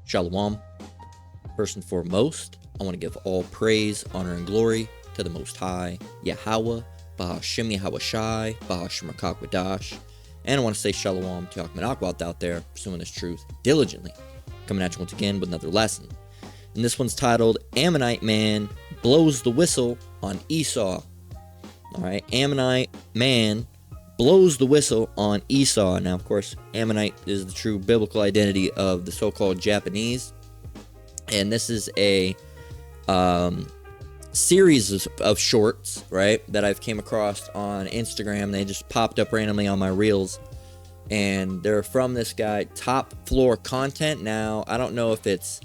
Shalom. First and foremost, I want to give all praise, honor, and glory to the Most High, Yahweh, Bahashem Yahweh Shai, Bahashem Wadash. And I want to say shalom to Achmanakwa out there, pursuing this truth diligently. Coming at you once again with another lesson. And this one's titled, Ammonite Man Blows the Whistle on Esau. Alright, Ammonite Man blows the whistle on Esau. Now, of course, Ammonite is the true biblical identity of the so-called Japanese. And this is a series of shorts, right, that I've came across on Instagram. They just popped up randomly on my reels. And they're from this guy, Top Floor Content. Now, I don't know if it's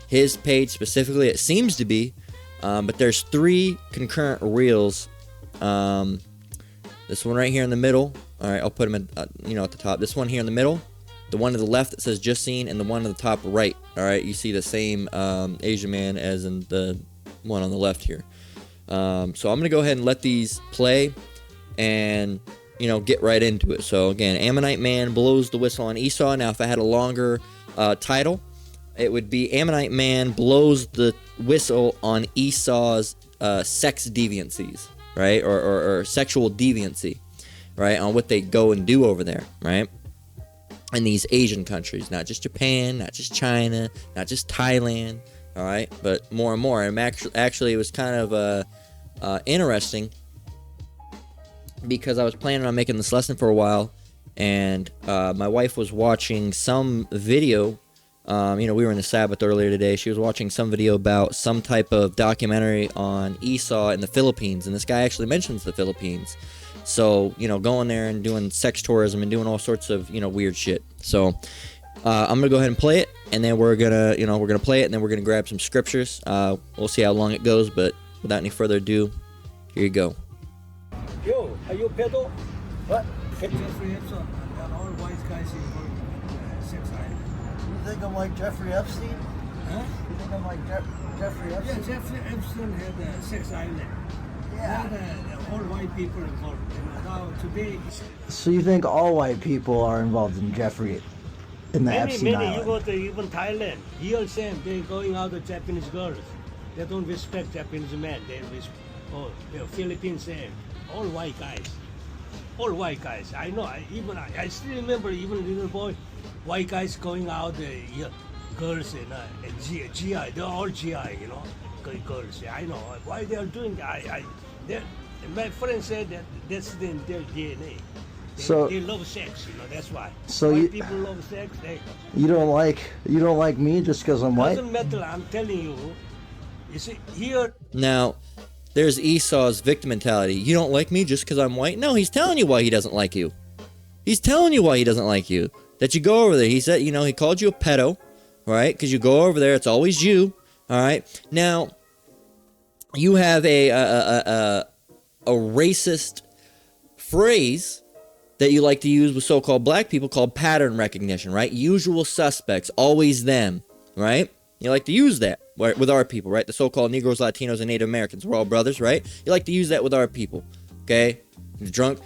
his page specifically. It seems to be. But there's 3 concurrent reels. This one right here in the middle. All right, I'll put them at the top. This one here in the middle. The one to the left that says just seen, and the one at the top right. All right, you see the same Asian man as in the one on the left here. So I'm gonna go ahead and let these play, and get right into it. So again, Ammonite Man blows the whistle on Esau. Now, if I had a longer title, it would be Ammonite Man blows the whistle on Esau's sex deviancies. Right, or sexual deviancy, right, on what they go and do over there, right, in these Asian countries, not just Japan, not just China, not just Thailand, all right, but more and more. And actually, it was kind of interesting because I was planning on making this lesson for a while, and my wife was watching some video. We were in the Sabbath earlier today. She was watching some video about some type of documentary on Esau in the Philippines. And this guy actually mentions the Philippines. So, going there and doing sex tourism and doing all sorts of, weird shit. So, I'm going to go ahead and play it. And then we're going to play it. And then we're going to grab some scriptures. We'll see how long it goes. But without any further ado, here you go. Yo, are you pedo? What? Jeffrey Epstein and all wise guys involved in sex act. You think I'm like Jeffrey Epstein? Huh? You think I'm like Jeffrey Yeah, Epstein? Jeffrey Epstein had a sex island. Yeah. All white people involved. Now today, So you think all white people are involved in Jeffrey, in the Epstein many. Island? You go to even Thailand. Here same. They going out with Japanese girls. They don't respect Japanese men. They Philippines same. All white guys. All white guys. I know. I still remember even little boy, white guys going out. Girls and GI. They're all GI. Girls. I know why they are doing that. My friend said that that's in their DNA. They love sex. That's why. So white people love sex. You don't like me just because I'm white? Doesn't matter. I'm telling you. You see here. Now, there's Esau's victim mentality. You don't like me just because I'm white? No, he's telling you why he doesn't like you. He's telling you why he doesn't like you. That you go over there. He said, he called you a pedo, right? Because you go over there, it's always you, all right? Now, you have a racist phrase that you like to use with so-called black people called pattern recognition, right? Usual suspects, always them, right? You like to use that with our people, right? The so-called Negroes, Latinos, and Native Americans. We're all brothers, right? You like to use that with our people, okay? Drunk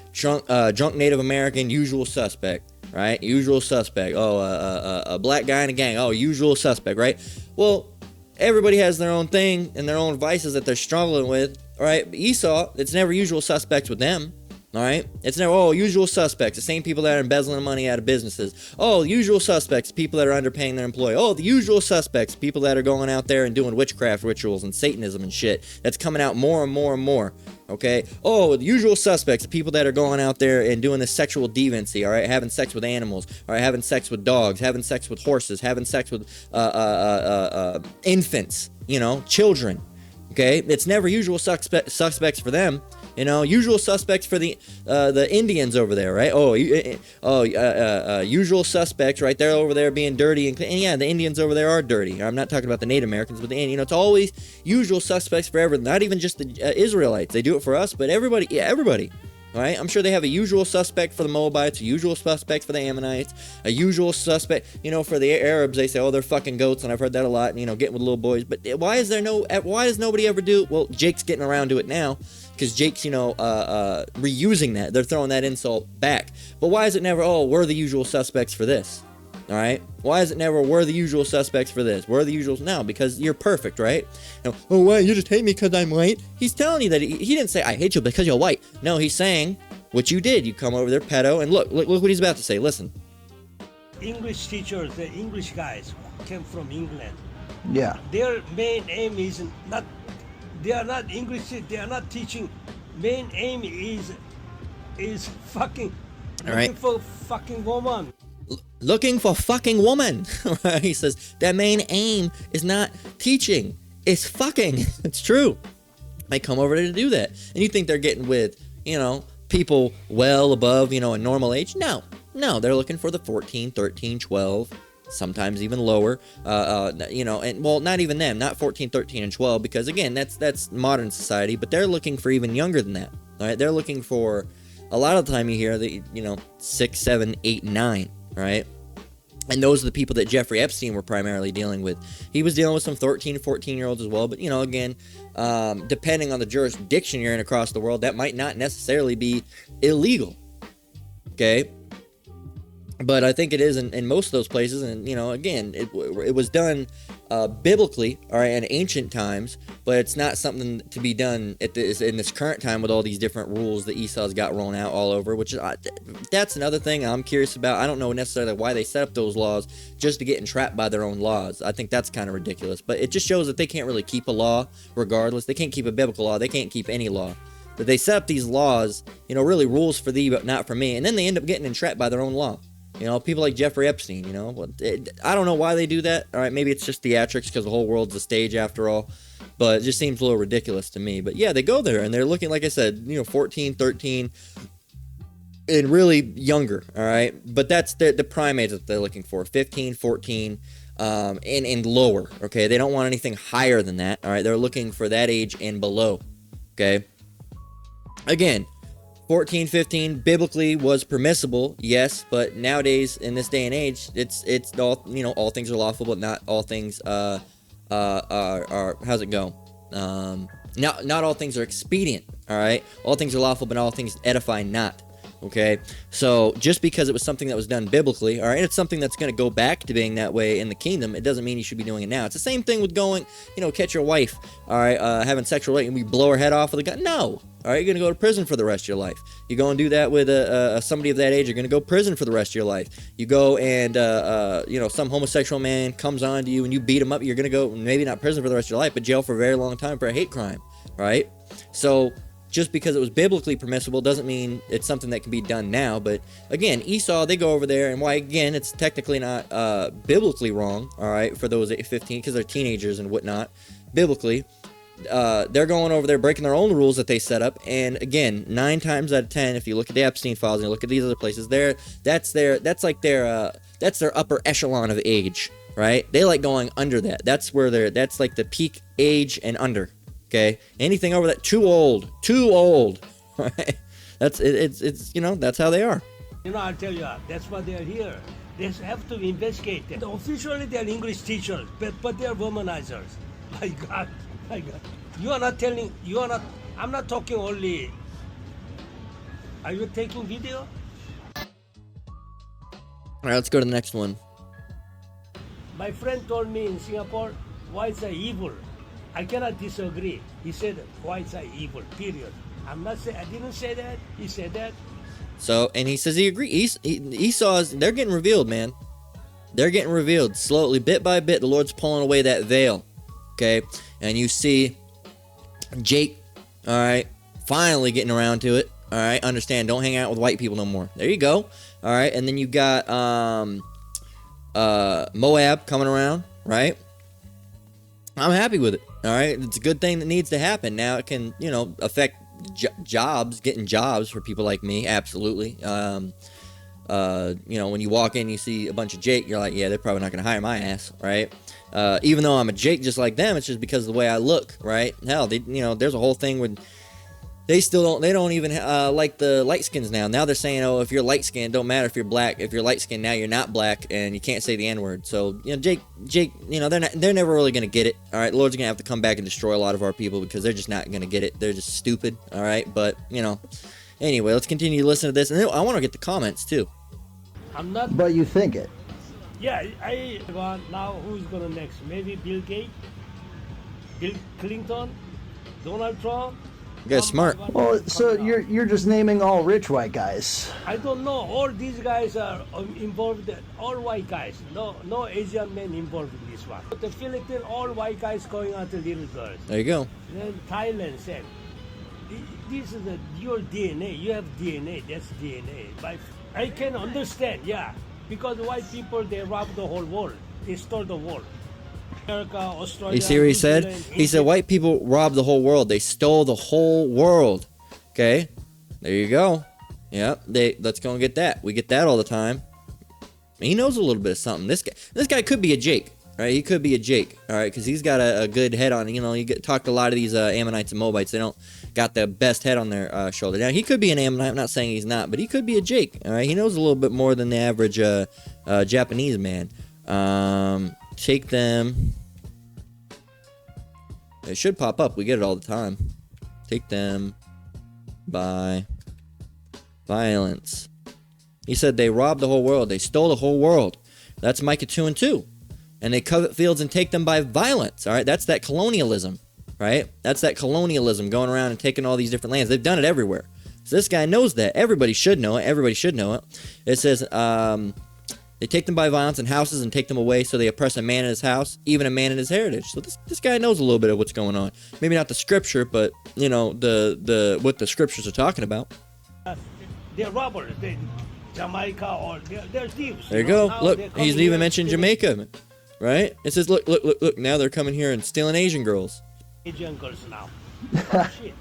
Native American, usual suspect, right? Usual suspect. Oh, a black guy in a gang. Oh, usual suspect, right? Well, everybody has their own thing and their own vices that they're struggling with, all right? Esau, it's never usual suspects with them. All right, it's never usual suspects, the same people that are embezzling money out of businesses. Oh, usual suspects, people that are underpaying their employee. Oh, the usual suspects, people that are going out there and doing witchcraft rituals and Satanism and shit. That's coming out more and more and more. Okay. Oh, the usual suspects, people that are going out there and doing this sexual deviancy. All right, having sex with animals. All right, having sex with dogs, having sex with horses, having sex with infants. Children. Okay, it's never usual suspects for them. Usual suspects for the Indians over there, right? Usual suspects, right? They're over there being dirty, and yeah, the Indians over there are dirty. I'm not talking about the Native Americans, but it's always usual suspects for everything. Not even just the Israelites. They do it for us, but everybody. Yeah, everybody. All right, I'm sure they have a usual suspect for the Moabites, a usual suspect for the Ammonites, a usual suspect, for the Arabs. They say, oh, they're fucking goats, and I've heard that a lot. Getting with little boys. But why does nobody ever do? Well, Jake's getting around to it now. Because Jake's, reusing that. They're throwing that insult back. But why is it never, we're the usual suspects for this? All right. Why is it never, we're the usual suspects for this? We're the usuals now because you're perfect, right? You know, oh, why? You just hate me because I'm white? He's telling you that he didn't say, I hate you because you're white. No, he's saying what you did. You come over there, pedo, and look what he's about to say. Listen. English teachers, the English guys came from England. Yeah. Their main aim is not, they are not English, they are not teaching. Main aim is fucking, all right, looking for fucking woman. Looking for fucking woman. He says that main aim is not teaching, it's fucking. It's true. They come over there to do that. And you think they're getting with, you know, people well above, you know, a normal age? No, they're looking for the 14, 13, 12, sometimes even lower, you know, and well, not even them, not 14, 13, and 12, because again, that's modern society, but they're looking for even younger than that. All right, they're looking for, a lot of the time you hear that, you know, 6, 7, 8, 9, right? And those are the people that Jeffrey Epstein were primarily dealing with. He was dealing with some 13, 14-year-olds as well, but, you know, again, depending on the jurisdiction you're in across the world, that might not necessarily be illegal, okay? But I think it is in most of those places, and, you know, again, it was done biblically, all right, in ancient times, but it's not something to be done in this current time with all these different rules that Esau's got rolling out all over, which is, that's another thing I'm curious about. I don't know necessarily why they set up those laws just to get entrapped by their own laws. I think that's kind of ridiculous, but it just shows that they can't really keep a law regardless. They can't keep a biblical law. They can't keep any law. But they set up these laws, you know, really rules for thee, but not for me, and then they end up getting entrapped by their own law. You know, people like Jeffrey Epstein, you know, I don't know why they do that. All right, maybe it's just theatrics because the whole world's a stage after all, but it just seems a little ridiculous to me. But yeah, they go there and they're looking, like I said, you know, 14, 13, and really younger, all right? But that's the prime age that they're looking for, 15, 14, and lower, okay? They don't want anything higher than that, all right? They're looking for that age and below, okay? Again, 14, 15 biblically was permissible, yes, but nowadays in this day and age, it's all, you know, all things are lawful, but not all things are how's it go? Not all things are expedient, all right? All things are lawful, but all things edify not. Okay, so just because it was something that was done biblically, all right, it's something that's going to go back to being that way in the kingdom. It doesn't mean you should be doing it now. It's the same thing with going, you know, catch your wife, all right, having sexual relation, and we blow her head off with a gun. No, all right, you're going to go to prison for the rest of your life. You go and do that with somebody of that age, you're going to go to prison for the rest of your life. You go and, you know, some homosexual man comes on to you and you beat him up, you're going to go, maybe not prison for the rest of your life, but jail for a very long time for a hate crime, right? So just because it was biblically permissible doesn't mean it's something that can be done now. But again, Esau, they go over there, and why, again, it's technically not biblically wrong, all right, for those 15, because they're teenagers and whatnot. Biblically, they're going over there breaking their own rules that they set up, and again, 9 times out of 10, if you look at the Epstein files and you look at these other places, that's their upper echelon of age, right? They like going under that. That's that's like the peak age and under. Okay, anything over that, too old, right? It's you know, that's how they are. You know, I'll tell you, that's why they're here. They have to investigate them. Officially, they're English teachers, but they're womanizers. My God. You are not telling, I'm not talking only. Are you taking video? All right, let's go to the next one. My friend told me in Singapore, whites are evil. I cannot disagree. He said whites are evil, period. I'm not saying, I didn't say that. He said that. So, and he says he agrees. Esau's, they're getting revealed, man. They're getting revealed slowly, bit by bit. The Lord's pulling away that veil, okay? And you see Jake, all right, finally getting around to it, all right? Understand, don't hang out with white people no more. There you go, all right? And then you got Moab coming around, right? I'm happy with it. All right, it's a good thing that needs to happen. Now it can, you know, affect jobs, getting jobs for people like me. Absolutely. You know, when you walk in, you see a bunch of Jake, you're like, yeah, they're probably not going to hire my ass, right? Even though I'm a Jake just like them, it's just because of the way I look, right? Hell, you know, there's a whole thing with they don't even like the light skins now. Now they're saying, oh, if you're light skinned, don't matter if you're black. If you're light skinned, now you're not black, and you can't say the N word. So, you know, Jake, you know, they're never really gonna get it. All right, the Lord's gonna have to come back and destroy a lot of our people because they're just not gonna get it. They're just stupid. All right, but you know, anyway, let's continue to listen to this, and I want to get the comments too. I'm not. But you think it. Yeah, I want now who's gonna next? Maybe Bill Gates, Bill Clinton, Donald Trump. You guys smart. Well, so you're just naming all rich white guys. I don't know. All these guys are involved. All white guys. No Asian men involved in this one. But the Philippines, all white guys going after little girls. There you go. Then Thailand, same. This is your DNA. You have DNA. That's DNA. I can understand. Yeah, because white people they rob the whole world. They stole the world. America, Australia. You see what he said? He said white people robbed the whole world. They stole the whole world. Okay, there you go. Yep. Let's go and get that. We get that all the time. He knows a little bit of something. This guy could be a Jake, right? He could be a Jake, all right, because he's got a good head on. You know, talk to a lot of these Ammonites and Moabites. They don't got the best head on their shoulder. Now he could be an Ammonite. I'm not saying he's not, but he could be a Jake. All right, he knows a little bit more than the average Japanese man. Take them. It should pop up. We get it all the time. Take them by violence. He said they robbed the whole world. They stole the whole world. That's Micah 2:2. And they covet fields and take them by violence. All right, that's that colonialism, right? That's that colonialism going around and taking all these different lands. They've done it everywhere. So this guy knows that. Everybody should know it. Everybody should know it. It says, they take them by violence in houses and take them away, so they oppress a man in his house, even a man in his heritage. So this guy knows a little bit of what's going on. Maybe not the scripture, but you know the what the scriptures are talking about. They're robbers. Jamaica or they're thieves. There you go. Look, he's even mentioned Jamaica, right? It says, look. Now they're coming here and stealing Asian girls. Asian girls now. Bullshit.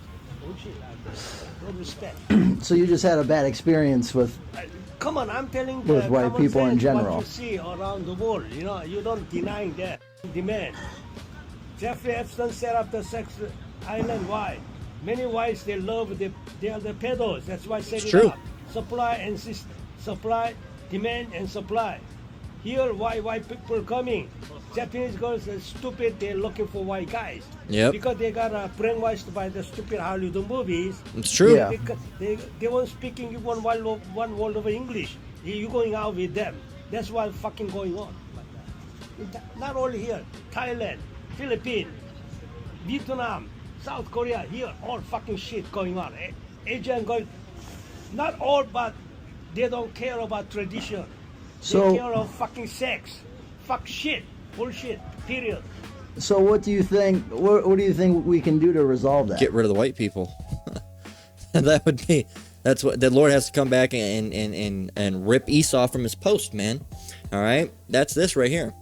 No respect. So you just had a bad experience with. Come on, I'm telling with white people in general. What you see around the world, you know, you don't deny that demand. Jeffrey Epstein set up the sex island. Why? Many whites they love they are the pedos. That's why set it true. up. Supply, demand and supply. Here, why white people coming? Japanese girls are stupid. They're looking for white guys. Yep. Because they got brainwashed by the stupid Hollywood movies. It's true. Yeah. They weren't speaking one word of English. You going out with them. That's what's fucking going on. Not only here, Thailand, Philippines, Vietnam, South Korea, here, all fucking shit going on. Asian going, not all, but they don't care about tradition. So, they care of fucking sex. Fuck shit. Bullshit. Period. So what do you think? What do you think we can do to resolve that? Get rid of the white people. That's what the Lord has to come back and rip Esau from his post, man. All right, that's this right here.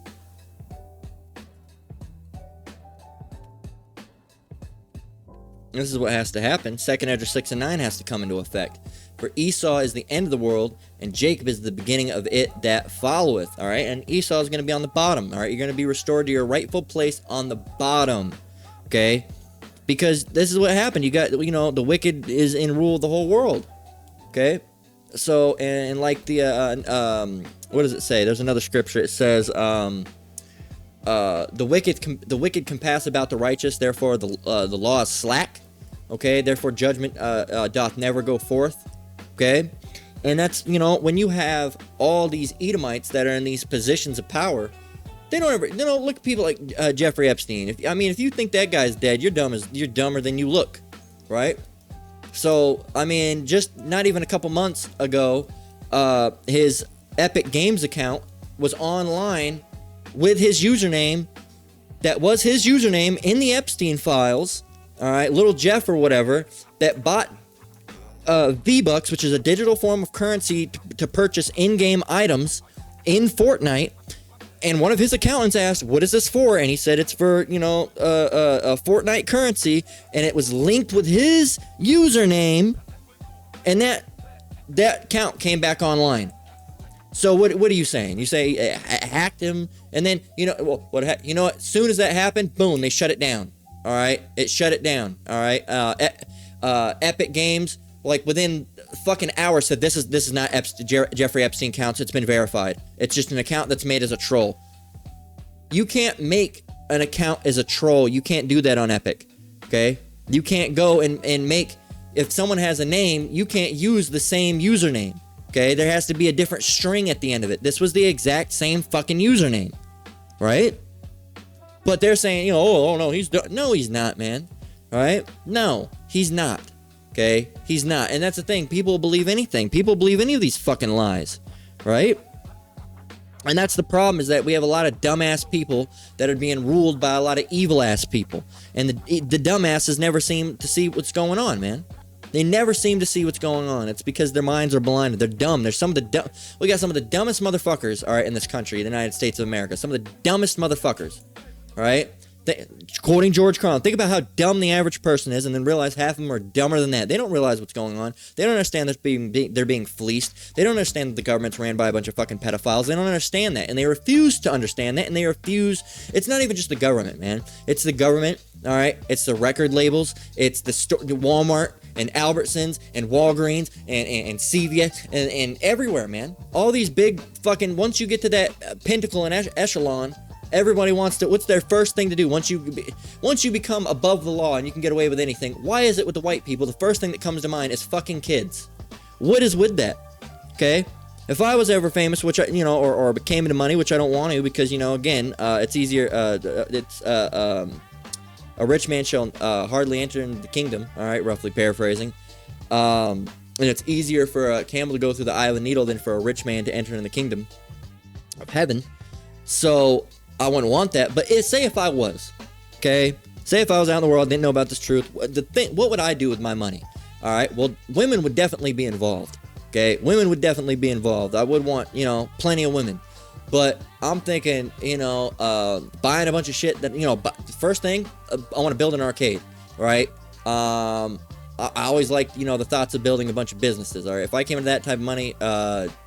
This is what has to happen. 2nd Ezra 6:9 has to come into effect. For Esau is the end of the world, and Jacob is the beginning of it that followeth. All right, and Esau is going to be on the bottom. All right, you're going to be restored to your rightful place on the bottom. Okay, because this is what happened. You got, you know, the wicked is in rule of the whole world. Okay, so and like the what does it say? There's another scripture. It says the wicked compass about the righteous. Therefore the law is slack. Okay, therefore judgment doth never go forth. Okay, and that's, you know, when you have all these Edomites that are in these positions of power, they don't ever, you know, look at people like Jeffrey Epstein. If you think that guy's dead, you're dumber than you look, right? So I mean, just not even a couple months ago, his Epic Games account was online with his username that was his username in the Epstein files. All right, little Jeff or whatever that bought V-Bucks, which is a digital form of currency to purchase in-game items in Fortnite. And one of his accountants asked, "What is this for?" And he said, "It's for, you know, a Fortnite currency." And it was linked with his username, and that account came back online. So what are you saying? You say hacked him, and then, you know, as soon as that happened, boom, they shut it down. All right, it shut it down. All right, Epic Games, like within fucking hours, said this is not Jeffrey Epstein counts. It's been verified. It's just an account that's made as a troll. You can't make an account as a troll. You can't do that on Epic. Okay, you can't go and make, if someone has a name, you can't use the same username. Okay, there has to be a different string at the end of it. This was the exact same fucking username, right? But they're saying, oh no, no, he's not, man. All right? No, he's not. Okay? He's not. And that's the thing. People believe anything. People believe any of these fucking lies, right? And that's the problem, is that we have a lot of dumbass people that are being ruled by a lot of evil ass people. And the dumbasses never seem to see what's going on, man. They never seem to see what's going on. It's because their minds are blinded. They're dumb. We got some of the dumbest motherfuckers, all right, in this country, the United States of America. Some of the dumbest motherfuckers, all right? Quoting George Carlin, think about how dumb the average person is, and then realize half of them are dumber than that. They don't realize what's going on. They don't understand that they're being fleeced. They don't understand that the government's ran by a bunch of fucking pedophiles. They don't understand that, and they refuse to understand that, and they refuse. It's not even just the government, man. It's the government, all right? It's the record labels. It's the Walmart and Albertsons and Walgreens and CVS and everywhere, man. All these big fucking, once you get to that pinnacle and echelon, everybody wants to, what's their first thing to do? Once you become above the law and you can get away with anything, why is it with the white people, the first thing that comes to mind is fucking kids? What is with that? Okay? If I was ever famous, which I, or came into money, which I don't want to, because, again, it's easier, a rich man shall hardly enter into the kingdom, all right, roughly paraphrasing. And it's easier for a camel to go through the eye of a needle than for a rich man to enter in the kingdom of heaven. So I wouldn't want that. But say if I was, okay? Say if I was out in the world, didn't know about this truth. What would I do with my money? All right, well, women would definitely be involved, okay? Women would definitely be involved. I would want, plenty of women. But I'm thinking, buying a bunch of shit that, first thing, I want to build an arcade, right? I always liked, the thoughts of building a bunch of businesses, all right? If I came into that type of money,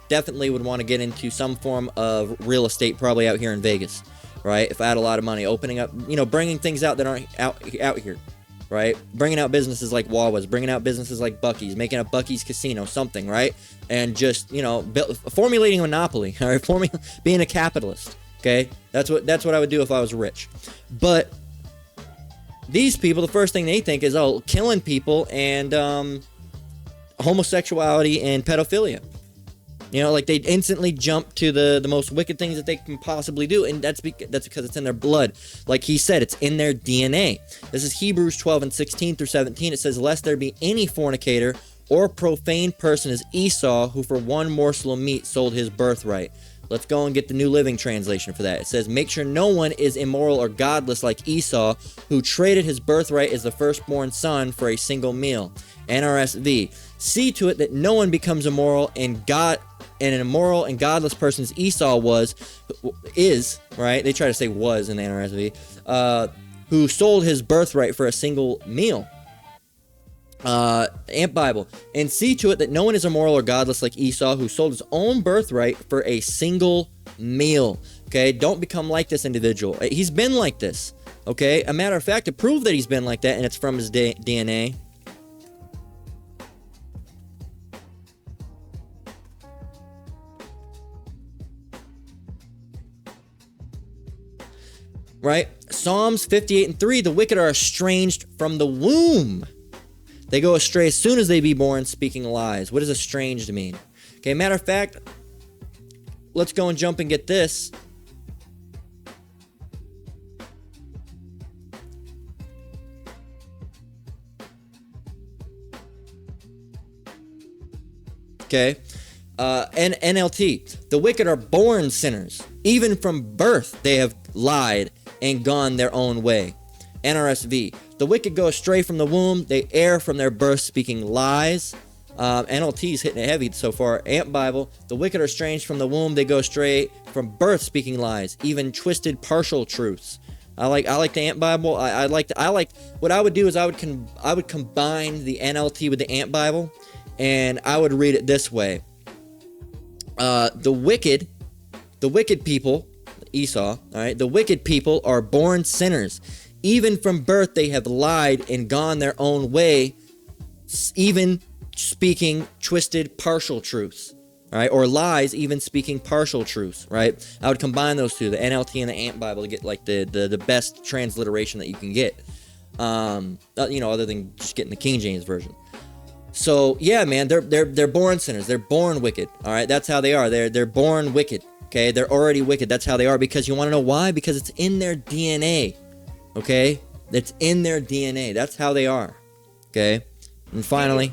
definitely would want to get into some form of real estate, probably out here in Vegas, right? If I had a lot of money, opening up, bringing things out that aren't out here, right? Bringing out businesses like Wawa's, bringing out businesses like Buc-ee's, making a Buc-ee's casino, something, right? And just, formulating a monopoly, all right? Being a capitalist, okay? That's what I would do if I was rich. But these people, the first thing they think is, killing people and homosexuality and pedophilia. They instantly jump to the most wicked things that they can possibly do, and that's because it's in their blood. Like he said, it's in their DNA. This is Hebrews 12 and 16 through 17. It says, lest there be any fornicator or profane person as Esau, who for one morsel of meat sold his birthright. Let's go and get the New Living Translation for that. It says, make sure no one is immoral or godless like Esau, who traded his birthright as the firstborn son for a single meal. NRSV, see to it that no one becomes immoral and an immoral and godless person as Esau is, right? They try to say was in the NRSV, who sold his birthright for a single meal. Amp Bible, and see to it that no one is immoral or godless like Esau, who sold his own birthright for a single meal. Okay, don't become like this individual. He's been like this. Okay, a matter of fact, to prove that he's been like that, and it's from his DNA. Right? Psalms 58 and 3, the wicked are estranged from the womb. They go astray as soon as they be born, speaking lies. What does estranged mean? Okay, matter of fact, let's go and jump and get this. Okay, NLT, the wicked are born sinners. Even from birth they have lied and gone their own way. NRSV, the wicked go astray from the womb, they err from their birth, speaking lies. NLT's hitting it heavy so far. Amp Bible, the wicked are estranged from the womb, they go astray from birth, speaking lies, even twisted partial truths. I like the Amp Bible. I like what I would do is I would combine the NLT with the Amp Bible, and I would read it this way. The wicked people, Esau, all right, the wicked people are born sinners. Even from birth they have lied and gone their own way, even speaking twisted partial truths, right? Or lies, even speaking partial truths, right? I would combine those two, the NLT and the Amp Bible, to get like the best transliteration that you can get, other than just getting the King James version. So yeah, man, they're born sinners. They're born wicked. All right, that's how they are. They're born wicked. Okay, they're already wicked. That's how they are. Because you want to know why? Because it's in their DNA. Okay, it's in their DNA. That's how they are. Okay, and finally.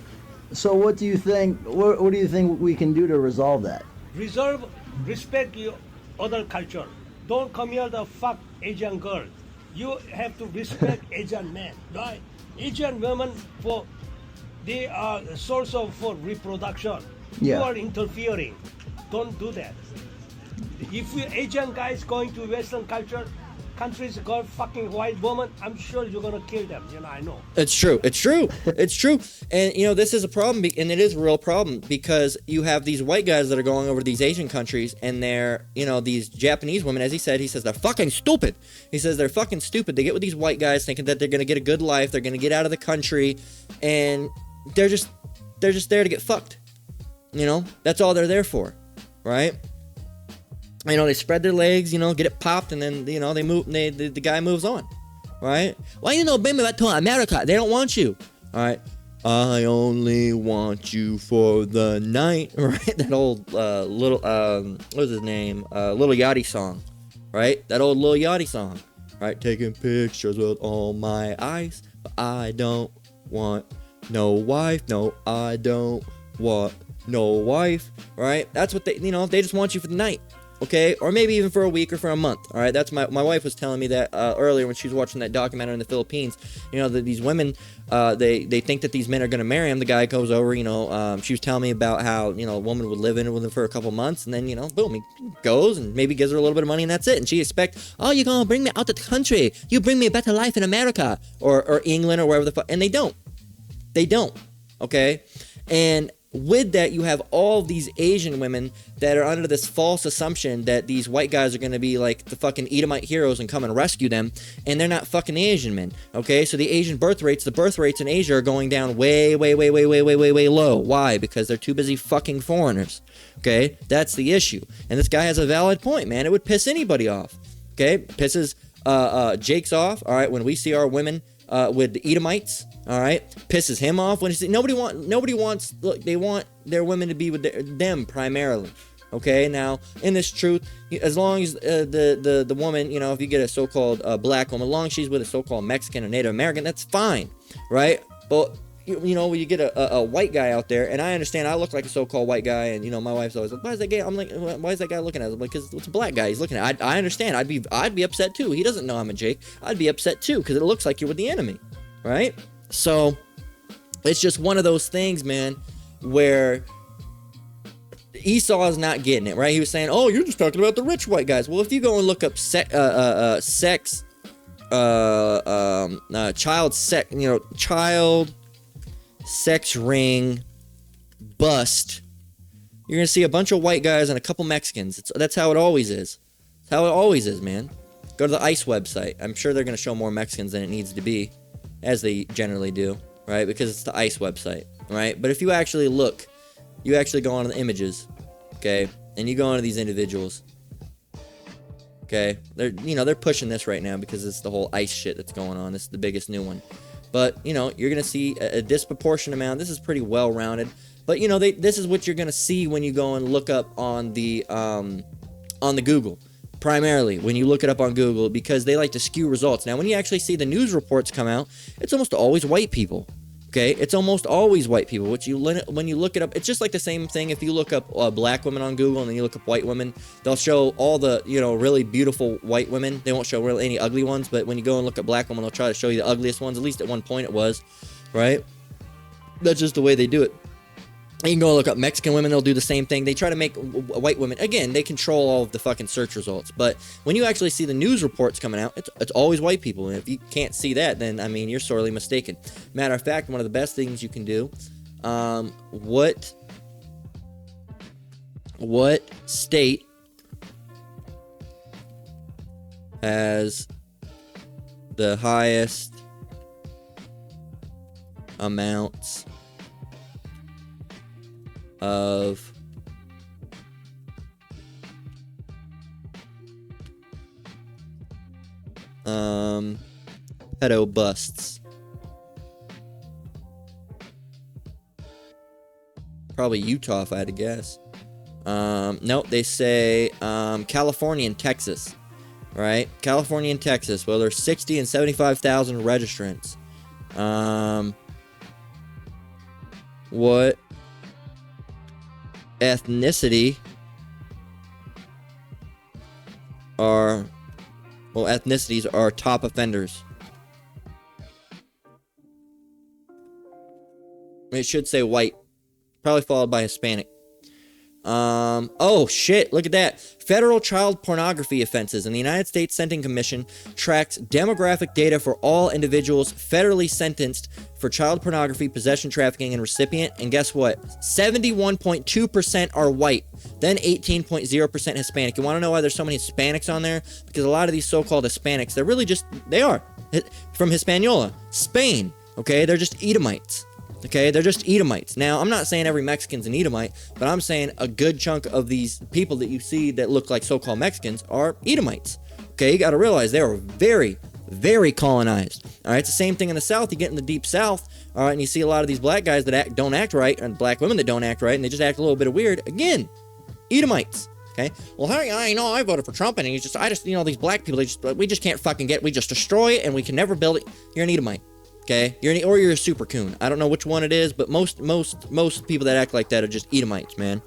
So what do you think? What do you think we can do to resolve that? Respect your other culture. Don't come here to fuck Asian girl. You have to respect Asian men, right? Asian women they are a source of for reproduction. Yeah. You are interfering. Don't do that. If you Asian guys going to Western countries got fucking white woman, I'm sure you're gonna kill them. I know. It's true. It's true. It's true. And this is a problem, and it is a real problem, because you have these white guys that are going over to these Asian countries, and they're, these Japanese women, as he says they're fucking stupid. He says they're fucking stupid. They get with these white guys thinking that they're gonna get a good life, they're gonna get out of the country, and they're just there to get fucked. That's all they're there for, right? They spread their legs, get it popped, and then, they move, the guy moves on, right? Why bring me back to America? They don't want you, all right? I only want you for the night, right? That old what was his name? Lil Yachty song, right? That old Lil Yachty song, right? Taking pictures with all my eyes, but I don't want no wife. No, I don't want no wife, right? That's what they just want you for the night. Okay, or maybe even for a week or for a month. All right, that's my wife was telling me that earlier when she was watching that documentary in the Philippines. That these women, they think that these men are going to marry them. The guy goes over. She was telling me about how a woman would live in with him for a couple months, and then boom, he goes and maybe gives her a little bit of money, and that's it. And she expects, oh, you're gonna bring me out of the country. You bring me a better life in America or England or wherever the fuck. And they don't. They don't. Okay, and with that, you have all these Asian women that are under this false assumption that these white guys are going to be like the fucking Edomite heroes and come and rescue them, and they're not fucking Asian men, okay? So the birth rates in Asia are going down way low. Why? Because they're too busy fucking foreigners, okay? That's the issue. And this guy has a valid point, man. It would piss anybody off, okay? Pisses Jake's off, all right, when we see our women with the Edomites. All right, pisses him off when nobody wants. Look, they want their women to be with them primarily. Okay, now in this truth, as long as the woman, if you get a so-called black woman, as long as she's with a so-called Mexican or Native American, that's fine, right? But when you get a white guy out there, and I understand I look like a so-called white guy, and my wife's always like, why is that gay? I'm like, why is that guy looking at us? I'm like, because it's a black guy he's looking at. I understand. I'd be upset too. He doesn't know I'm a Jake. I'd be upset too because it looks like you're with the enemy, right? So it's just one of those things, man, where Esau is not getting it, right? He was saying, oh, you're just talking about the rich white guys. Well, if you go and look up child sex ring bust, you're going to see a bunch of white guys and a couple Mexicans. That's how it always is. That's how it always is, man. Go to the ICE website. I'm sure they're going to show more Mexicans than it needs to be, as they generally do, right? Because it's the ICE website, right? But if you actually look, you actually go on the images, okay? And you go onto these individuals, okay? They're pushing this right now because it's the whole ICE shit that's going on. This is the biggest new one. But, you're going to see a disproportionate amount. This is pretty well-rounded. But, this is what you're going to see when you go and look up on the Google. Primarily, when you look it up on Google, because they like to skew results. Now, when you actually see the news reports come out, it's almost always white people. Okay, it's almost always white people. When you look it up, it's just like the same thing. If you look up black women on Google and then you look up white women, they'll show all the really beautiful white women. They won't show really any ugly ones. But when you go and look at black women, they'll try to show you the ugliest ones. At least at one point it was, right? That's just the way they do it. You can go look up Mexican women, they'll do the same thing. They try to make white women, again, they control all of the fucking search results. But when you actually see the news reports coming out, it's always white people. And if you can't see that, then, you're sorely mistaken. Matter of fact, one of the best things you can do, what state has the highest amounts of pedo busts? Probably Utah, if I had to guess. Nope, they say California and Texas. Right? California and Texas. Well, there's 60 and 75,000 registrants. What ethnicity are... Well, ethnicities are top offenders. It should say white. Probably followed by Hispanic. Oh shit, look at that. Federal child pornography offenses. And the United States Sentencing Commission tracks demographic data for all individuals federally sentenced for child pornography, possession, trafficking, and recipient. And guess what? 71.2% are white, then 18.0% Hispanic. You want to know why there's so many Hispanics on there? Because a lot of these so-called Hispanics, they're really just, they are from Hispaniola, Spain. Okay, they're just Edomites. Okay, they're just Edomites. Now, I'm not saying every Mexican's an Edomite, but I'm saying a good chunk of these people that you see that look like so-called Mexicans are Edomites. Okay, you got to realize they are very, very colonized. All right, it's the same thing in the South. You get in the deep South, all right, and you see a lot of these black guys that don't act right, and black women that don't act right, and they just act a little bit weird. Again, Edomites. Okay, well, I know I voted for Trump, and I just, you know, these black people, we just can't fucking we just destroy it, and we can never build it. You're an Edomite. Okay, you're a super coon. I don't know which one it is, but most people that act like that are just Edomites, man.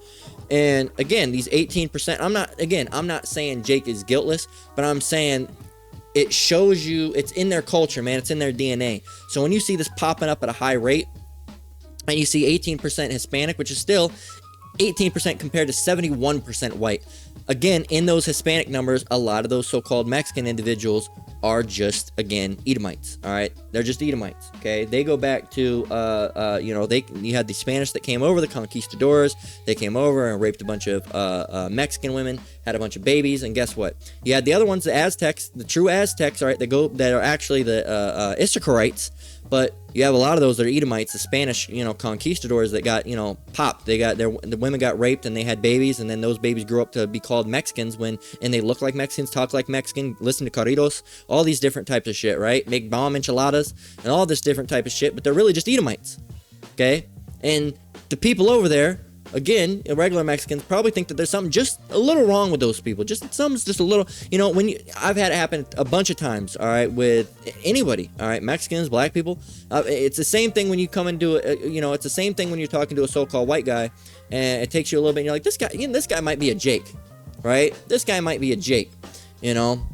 And again, these 18%. I'm not saying Jake is guiltless, but I'm saying it shows you it's in their culture, man. It's in their DNA. So when you see this popping up at a high rate, and you see 18% Hispanic, which is still 18% compared to 71% white. Again, in those Hispanic numbers, a lot of those so-called Mexican individuals are just, again, Edomites, all right? They're just Edomites, okay? They go back to, you had the Spanish that came over, the conquistadors. They came over and raped a bunch of Mexican women, had a bunch of babies, and guess what? You had the other ones, the Aztecs, the true Aztecs, all right, that are actually the Issacharites, but you have a lot of those that are Edomites, the Spanish, conquistadors that got, popped. The women got raped and they had babies, and then those babies grew up to be called Mexicans and they look like Mexicans, talk like Mexican, listen to corridos, all these different types of shit, right? Make bomb enchiladas and all this different type of shit, but they're really just Edomites, okay? And the people over there, again, regular Mexicans probably think that there's something just a little wrong with those people. Something's just a little, I've had it happen a bunch of times, all right, with anybody, all right, Mexicans, black people. It's the same thing when you come into it's the same thing when you're talking to a so-called white guy, and it takes you a little bit, and you're like, this guy might be a Jake, right? This guy might be a Jake.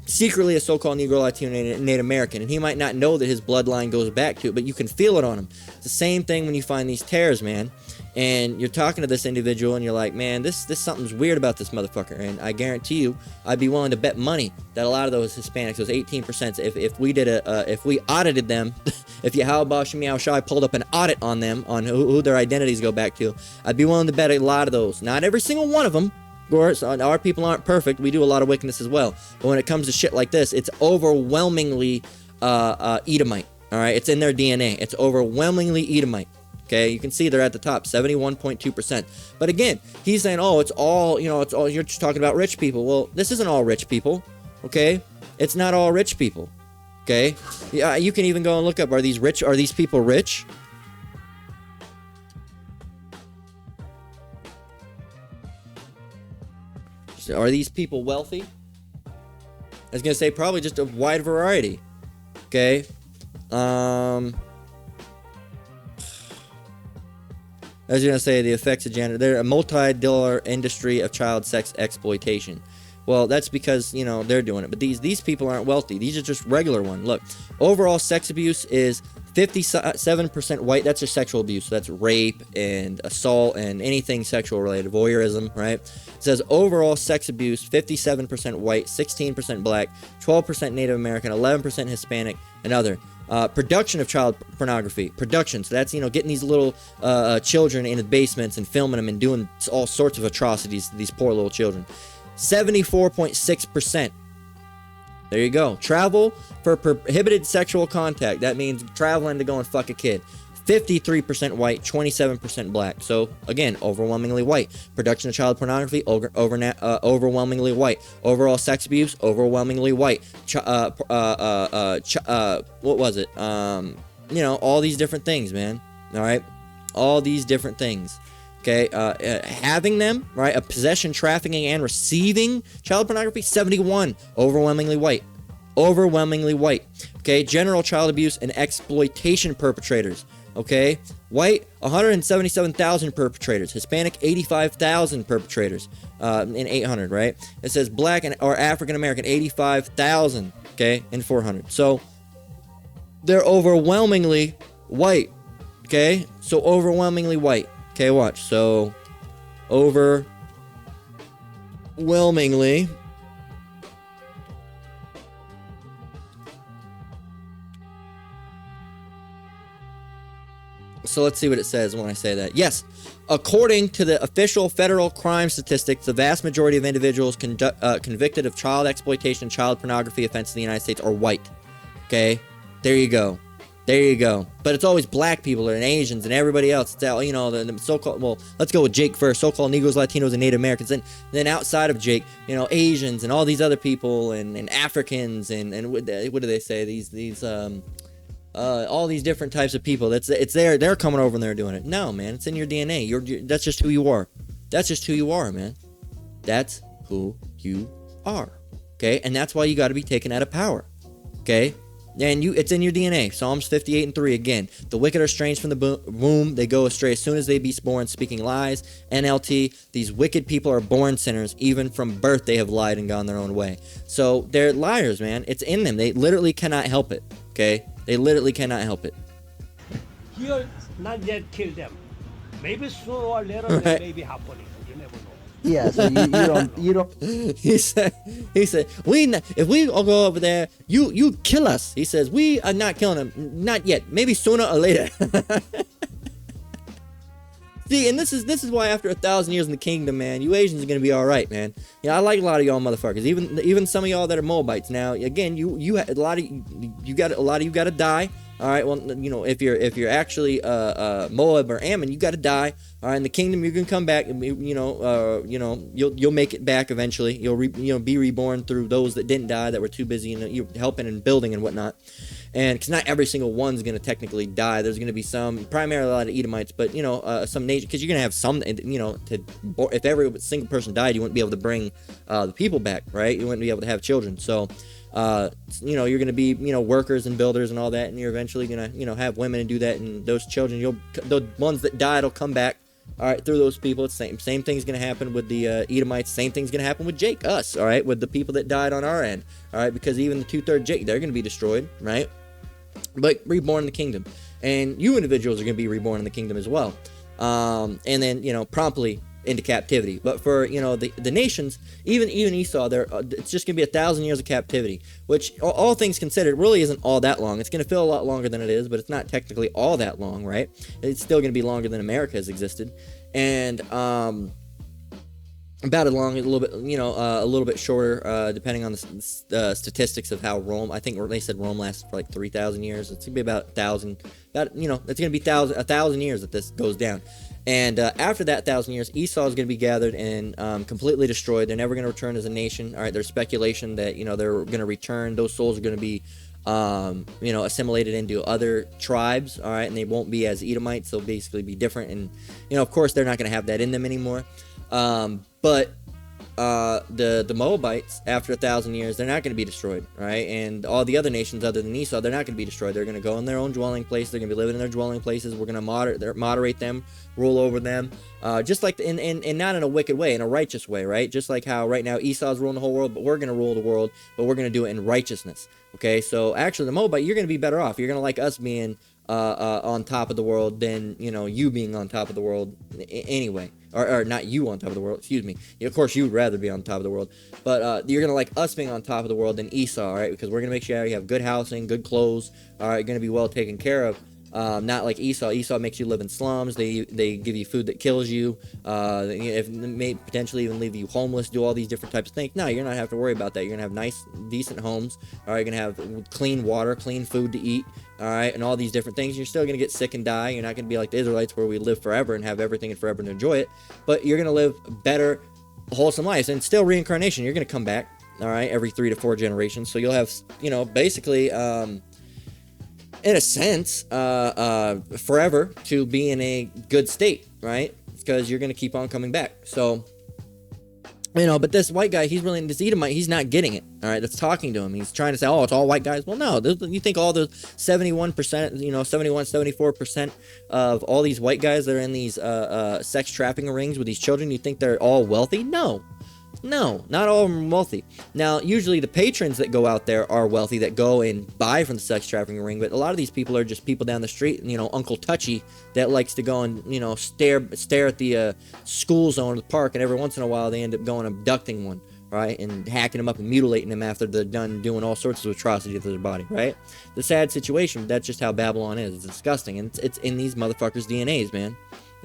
Secretly a so-called Negro, Latino, Native American, and he might not know that his bloodline goes back to it, but you can feel it on him. It's the same thing when you find these tares, man, and you're talking to this individual, and you're like, man, this something's weird about this motherfucker, and I guarantee you, I'd be willing to bet money that a lot of those Hispanics, those 18%, if we did if we audited them, if Yahweh Shemiah Shai pulled up an audit on them, on who their identities go back to, I'd be willing to bet a lot of those, not every single one of them. Of course, our people aren't perfect. We do a lot of wickedness as well. But when it comes to shit like this, it's overwhelmingly Edomite. All right, it's in their DNA. It's overwhelmingly Edomite. Okay, you can see they're at the top, 71.2%. But again, he's saying, oh, it's all, you're just talking about rich people. Well, this isn't all rich people. Okay, it's not all rich people. Okay, yeah, you can even go and look up: are these people rich? Are these people wealthy? I was going to say probably just a wide variety. Okay. I was going to say the effects of gender. They're a multi-dollar industry of child sex exploitation. Well, that's because, they're doing it. But these people aren't wealthy. These are just regular ones. Look, overall sex abuse is 57% white. That's just sexual abuse. So that's rape and assault and anything sexual related. Voyeurism, right? It says overall sex abuse, 57% white, 16% black, 12% Native American, 11% Hispanic, and other. Production of child pornography. Production. So that's, getting these little children in the basements and filming them and doing all sorts of atrocities to these poor little children. 74.6%. There you go. Travel for prohibited sexual contact. That means traveling to go and fuck a kid. 53% white, 27% black. So, again, overwhelmingly white. Production of child pornography, overwhelmingly white. Overall sex abuse, overwhelmingly white. What was it? All these different things, man. All right? All these different things. Okay, having them, right, a possession, trafficking, and receiving child pornography, 71, overwhelmingly white. Overwhelmingly white. Okay, general child abuse and exploitation perpetrators. Okay, white, 177,000 perpetrators. Hispanic, 85,000 perpetrators in 800, right? It says black or African American, 85,000, okay, in 400. So they're overwhelmingly white. Okay, so overwhelmingly white. Okay, watch. So overwhelmingly So let's see what it says when I say that. Yes, according to the official federal crime statistics, the vast majority of individuals convicted of child exploitation and child pornography offenses in the United States are white. Okay, there you go. There you go. But it's always black people and Asians and everybody else. It's all, you know, the so-called, well, let's go with Jake first. So-called Negroes, Latinos, and Native Americans. And then outside of Jake, you know, Asians and all these other people and Africans and what do they say? All these different types of people. They're coming over and they're doing it. No, man, it's in your DNA. That's just who you are. That's just who you are, man. That's who you are. Okay, and that's why you got to be taken out of power. Okay, and it's in your DNA. Psalms 58:3 again. The wicked are estranged from the womb; they go astray as soon as they be born, speaking lies. NLT: these wicked people are born sinners; even from birth they have lied and gone their own way. So they're liars, man. It's in them. They literally cannot help it. Okay. They literally cannot help it. He'll not yet kill them. Maybe sooner or later Right. that may be happening. You never know. Yeah, so you don't. He said, if we all go over there, you kill us. He says, we are not killing them. Not yet. Maybe sooner or later. See, and this is why after 1,000 years in the kingdom, man, you Asians are gonna be all right, man. Yeah, I like a lot of y'all motherfuckers. Even some of y'all that are Moabites. Now, again, you got a lot of you got to die. All right. Well, you know, if you're actually Moab or Ammon, you got to die. All right. In the kingdom, you can come back. You'll make it back eventually. You'll be reborn through those that didn't die, that were too busy helping and building and whatnot. And because not every single one's going to technically die. There's going to be some, primarily a lot of Edomites, but, some nation, because you're going to have some, if every single person died, you wouldn't be able to bring the people back, right? You wouldn't be able to have children. So, you're going to be, workers and builders and all that, and you're eventually going to, have women and do that, and those children, the ones that died will come back, all right, through those people. It's same thing's going to happen with the Edomites. Same thing's going to happen with Jake, us, all right, with the people that died on our end, all right, because even the 2/3 Jake, they're going to be destroyed, right? But reborn in the kingdom, and you individuals are going to be reborn in the kingdom as well, and then promptly into captivity. But for the nations, even Esau, it's just going to be 1,000 years of captivity, which all things considered really isn't all that long. It's going to feel a lot longer than it is, but it's not technically all that long, right? It's still going to be longer than America has existed, and about as long, a little bit shorter, depending on the statistics of how Rome. I think they said Rome lasted for like 3,000 years. It's gonna be about 1,000. It's gonna be 1,000 years that this goes down. And after that 1,000 years, Esau is gonna be gathered and completely destroyed. They're never gonna return as a nation. All right, there's speculation that they're gonna return. Those souls are gonna be assimilated into other tribes. All right, and they won't be as Edomites. They'll basically be different. And of course, they're not gonna have that in them anymore. But the Moabites, after 1,000 years, they're not going to be destroyed, right? And all the other nations other than Esau, they're not going to be destroyed. They're going to go in their own dwelling place. They're going to be living in their dwelling places. We're going to moderate them, rule over them, just like in not in a wicked way, in a righteous way, right? Just like how right now Esau's ruling the whole world, but we're going to rule the world, but we're going to do it in righteousness. Okay, so actually the Moabite, you're going to be better off. You're going to like us being on top of the world than you being on top of the world anyway. Or not you on top of the world, excuse me. Of course, you'd rather be on top of the world. But you're going to like us being on top of the world than Esau, all right? Because we're going to make sure you have good housing, good clothes, all right? You're going to be well taken care of. Not like Esau. Esau makes you live in slums. They give you food that kills you. If may potentially even leave you homeless. Do all these different types of things. No, you're not gonna have to worry about that. You're gonna have nice, decent homes. All right, you're gonna have clean water, clean food to eat. All right, and all these different things. You're still gonna get sick and die. You're not gonna be like the Israelites where we live forever and have everything and forever and enjoy it. But you're gonna live better, wholesome lives, and still reincarnation. You're gonna come back. All right, every 3 to 4 generations. So you'll have, basically. In a sense, forever to be in a good state, right? because you're gonna keep on coming back. So, but this white guy, this Edomite, he's not getting it. All right, that's talking to him. He's trying to say, oh, it's all white guys. Well, no, you think all the 71%, 74% of all these white guys that are in these sex trafficking rings with these children, you think they're all wealthy? No, not all of them are wealthy. Now, usually the patrons that go out there are wealthy, that go and buy from the sex trafficking ring, but a lot of these people are just people down the street, Uncle Touchy, that likes to go and, stare at the school zone of the park, and every once in a while they end up going abducting one, right, and hacking them up and mutilating them after they're done doing all sorts of atrocities to their body, right? The sad situation, that's just how Babylon is. It's disgusting, and it's in these motherfuckers' DNAs, man.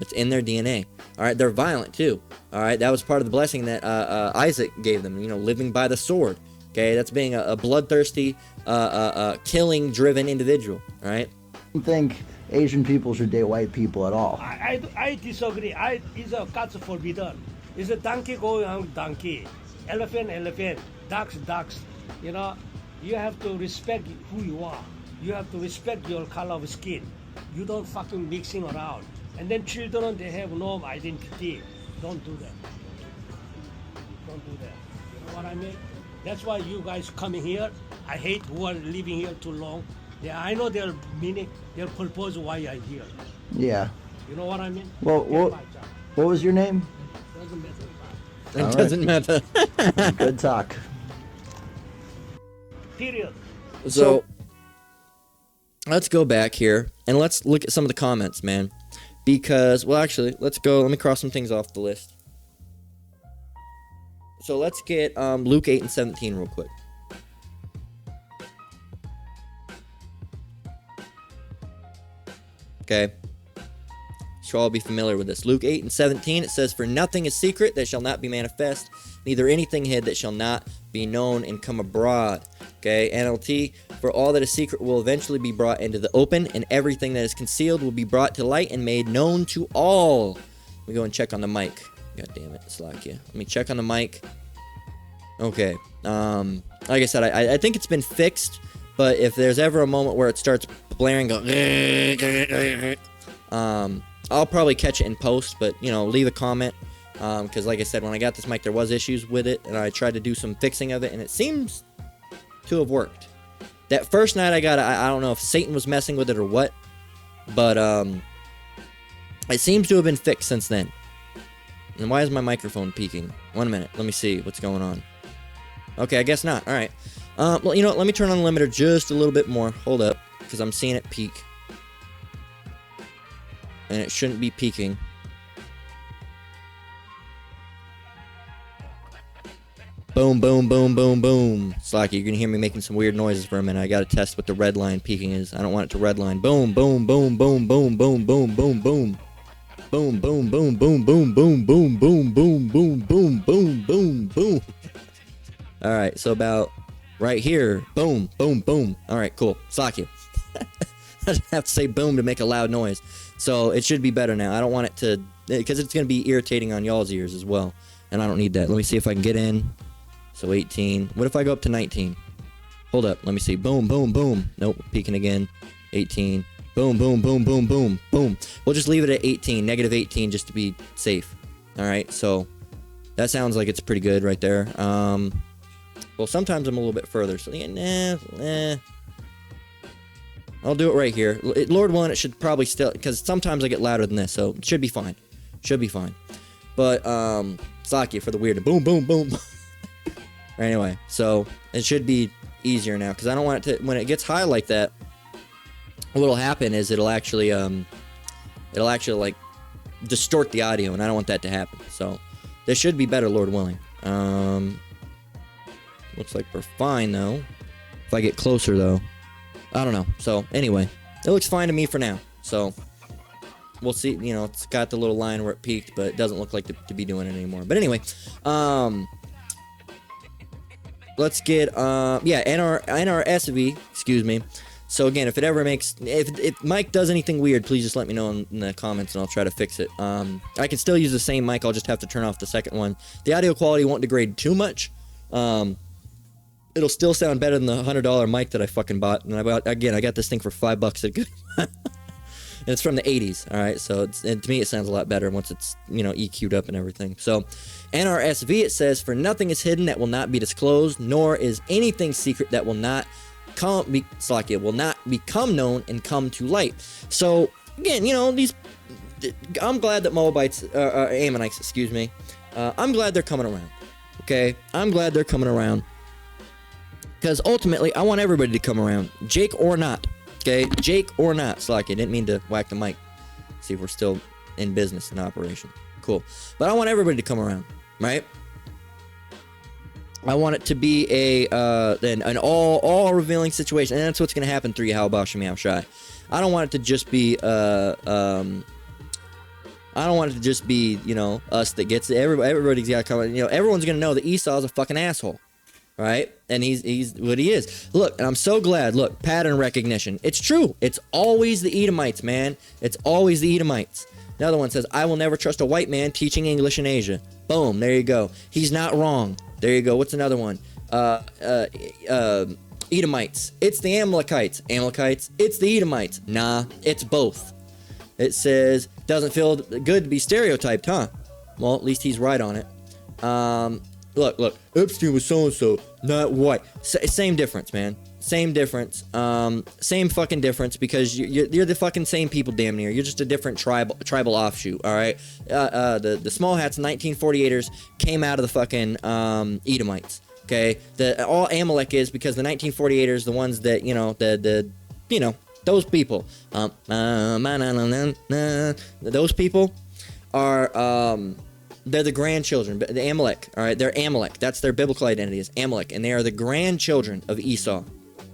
It's in their DNA. All right, they're violent too. All right, that was part of the blessing that Isaac gave them. Living by the sword. Okay, that's being a bloodthirsty, killing-driven individual. All right. I don't think Asian people should date white people at all. I disagree. It's a God's forbidden. It's a donkey going on with donkey, elephant, ducks. You have to respect who you are. You have to respect your color of skin. You don't fucking mixing around. And then children, they have no identity. Don't do that. Don't do that. You know what I mean? That's why you guys coming here. I hate who are living here too long. Yeah, I know their meaning, their purpose why I'm here. Yeah. You know what I mean? Well, what was your name? Doesn't matter. It doesn't matter. Good talk. Period. So, let's go back here and let's look at some of the comments, man. Because, well, actually, let me cross some things off the list. So let's get Luke 8 and 17 real quick. Okay. You'll all be familiar with this. Luke 8 and 17, it says, "For nothing is secret that shall not be manifest, neither anything hid that shall not be known and come abroad." Okay, NLT, "For all that is secret will eventually be brought into the open, and everything that is concealed will be brought to light and made known to all." Let me go and check on the mic. God damn it, Slakia. Let me check on the mic. Okay. Like I said, I think it's been fixed, but if there's ever a moment where it starts blaring, I'll probably catch it in post, but, leave a comment. Because like I said, when I got this mic, there was issues with it, and I tried to do some fixing of it, and it seems to have worked. That first night I got it, I don't know if Satan was messing with it or what, but it seems to have been fixed since then. And why is my microphone peaking? 1 minute, let me see what's going on. Okay, I guess not. All right. Well, let me turn on the limiter just a little bit more. Hold up, because I'm seeing it peak. And it shouldn't be peaking. Boom, boom, boom, boom, boom. Slacky, you're going to hear me making some weird noises for a minute. I got to test what the red line peaking is. I don't want it to red line. Boom, boom, boom, boom, boom, boom, boom, boom, boom. Boom, boom, boom, boom, boom, boom, boom, boom, boom, boom, boom, boom, boom, boom. All right, so about right here. Boom, boom, boom. All right, cool. Slacky. I have to say boom to make a loud noise. So it should be better now. I don't want it to, because it's going to be irritating on y'all's ears as well. And I don't need that. Let me see if I can get in. So 18. What if I go up to 19? Hold up. Let me see. Boom, boom, boom. Nope. Peeking again. 18. Boom, boom, boom, boom, boom, boom. We'll just leave it at 18. Negative 18 just to be safe. All right. So that sounds like it's pretty good right there. Well, sometimes I'm a little bit further. So I'll do it right here. Lord willing, it should probably still, because sometimes I get louder than this, so it should be fine. Should be fine. But, Saki for the weird boom, boom, boom. Anyway, so it should be easier now, because I don't want it to, when it gets high like that, what'll happen is it'll actually, like, distort the audio, and I don't want that to happen. So, this should be better, Lord willing. Looks like we're fine, though. If I get closer, though. I don't know. So, anyway, it looks fine to me for now. So, we'll see. It's got the little line where it peaked, but it doesn't look like to be doing it anymore. But anyway, let's get, NRSV, excuse me. So, again, if it ever makes, if Mike does anything weird, please just let me know in the comments, and I'll try to fix it. I can still use the same mic. I'll just have to turn off the second one. The audio quality won't degrade too much. It'll still sound better than the $100 mic that I fucking bought. And I got this thing for $5 at good. And it's from the 80s, all right? So and to me, it sounds a lot better once it's, EQ'd up and everything. So NRSV, it says, for nothing is hidden that will not be disclosed, nor is anything secret that will not will not become known and come to light. So again, I'm glad that Moabites, Ammonites, excuse me, I'm glad they're coming around. Okay, I'm glad they're coming around, because ultimately I want everybody to come around, Jake or not. Okay, Jake or not. Slacky, didn't mean to whack the mic. See if we're still in business and operation. Cool, but I want everybody to come around, right? I want it to be an all revealing situation, and that's what's going to happen through Yahweh Shem Shai. I don't want it to just be I don't want it to just be, us that gets it. Everybody's got to come. Everyone's going to know that Esau's a fucking asshole, right? And he's what he is. Look, and I'm so glad. Look, pattern recognition. It's true. It's always the Edomites, man. It's always the Edomites. Another one says, I will never trust a white man teaching English in Asia. Boom, there you go. He's not wrong. There you go. What's another one? Edomites. It's the Amalekites. Amalekites. It's the Edomites. Nah, it's both. It says, doesn't feel good to be stereotyped, huh? Well, at least he's right on it. Look, Epstein was so-and-so, not white. Same difference, man. Same difference. Same fucking difference, because you're the fucking same people damn near. You're just a different tribal offshoot, all right? The small hats 1948ers came out of the fucking Edomites, okay? All Amalek is, because the 1948ers, the ones that, those people, those people are, they're the grandchildren, the Amalek, all right? They're Amalek. That's their biblical identity, is Amalek, and they are the grandchildren of Esau,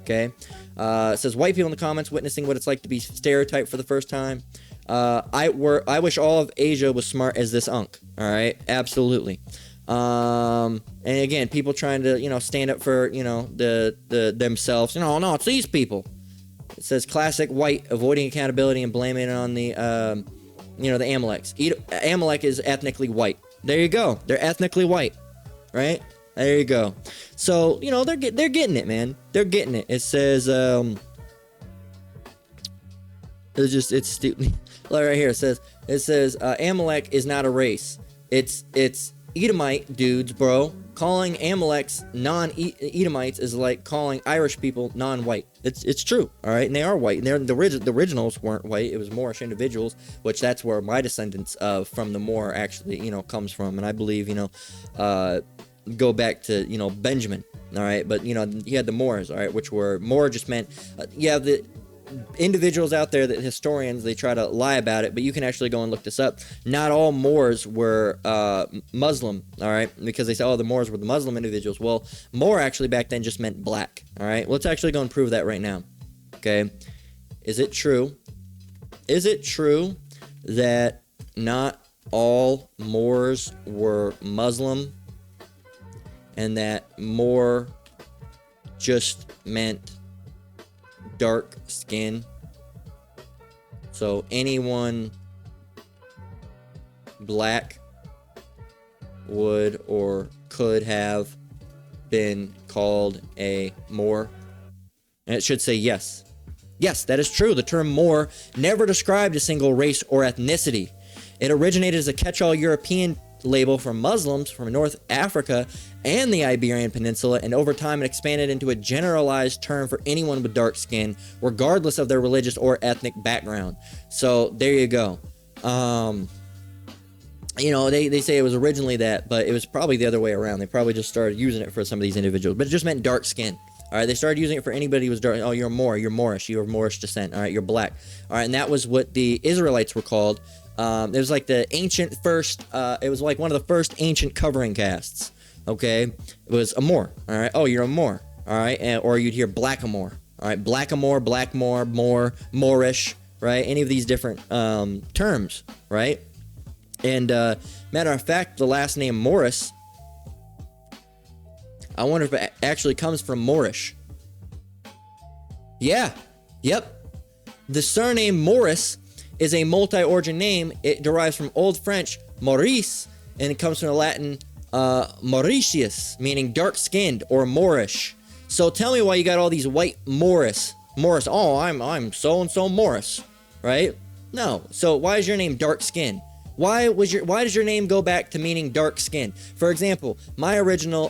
okay? It says, white people in the comments witnessing what it's like to be stereotyped for the first time. I wish all of Asia was smart as this unk, all right? Absolutely. And again, people trying to, stand up for, the themselves. No, it's these people. It says classic white, avoiding accountability and blaming it on the, the Amaleks. Amalek is ethnically white. There you go. They're ethnically white, right? There you go. So, they're getting it, man. They're getting it. It says, it's stupid. Right here, it says, Amalek is not a race. It's Edomite dudes, bro. Calling Amaleks non-Edomites is like calling Irish people non-white. It's true, all right? And they are white. And the originals weren't white. It was Moorish individuals, which that's where my descendants from the Moor actually, comes from. And I believe, go back to, Benjamin, all right? But, you had the Moors, all right, which were, Moor just meant, the individuals out there, that historians, they try to lie about it, but you can actually go and look this up. Not all Moors were Muslim, all right, because they say, the Moors were the Muslim individuals. Well, Moor actually back then just meant black, all right? Let's actually go and prove that right now, okay? Is it true that not all Moors were Muslim, and that Moor just meant dark skin? So anyone black would or could have been called a Moor? And it should say yes. Yes, that is true. The term Moor never described a single race or ethnicity. It originated as a catch-all European label for Muslims from North Africa and the Iberian Peninsula, and over time it expanded into a generalized term for anyone with dark skin, regardless of their religious or ethnic background. So there you go. They say it was originally that, but it was probably the other way around. They probably just started using it for some of these individuals, but it just meant dark skin. All right, they started using it for anybody who was dark. Oh, you're a Moor, you're Moorish, you're of Moorish descent. All right, you're black. All right, and that was what the Israelites were called. It was like the ancient first, it was like one of the first ancient covering castes, okay? It was a Moor, all right? Oh, you're a Moor, all right? Or you'd hear Blackamoor, all right? Blackamoor, Blackmoor, Moor, Moorish, right? Any of these different terms, right? And matter of fact, the last name Morris, I wonder if it actually comes from Moorish. Yeah, yep. The surname Morris is a multi-origin name. It derives from Old French Maurice, and it comes from the Latin Mauritius, meaning dark-skinned or Moorish. So tell me why you got all these white Morris. Oh, I'm so-and-so Morris, right? No. So why is your name dark skin? Why does your name go back to meaning dark skin? For example, my original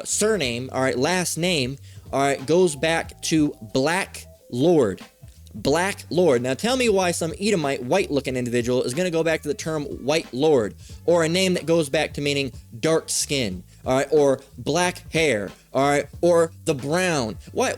surname, all right, last name, all right, goes back to Black Lord. Black Lord. Now tell me why some Edomite, white-looking individual is going to go back to the term White Lord, or a name that goes back to meaning dark skin, all right, or black hair, all right, or the brown. Why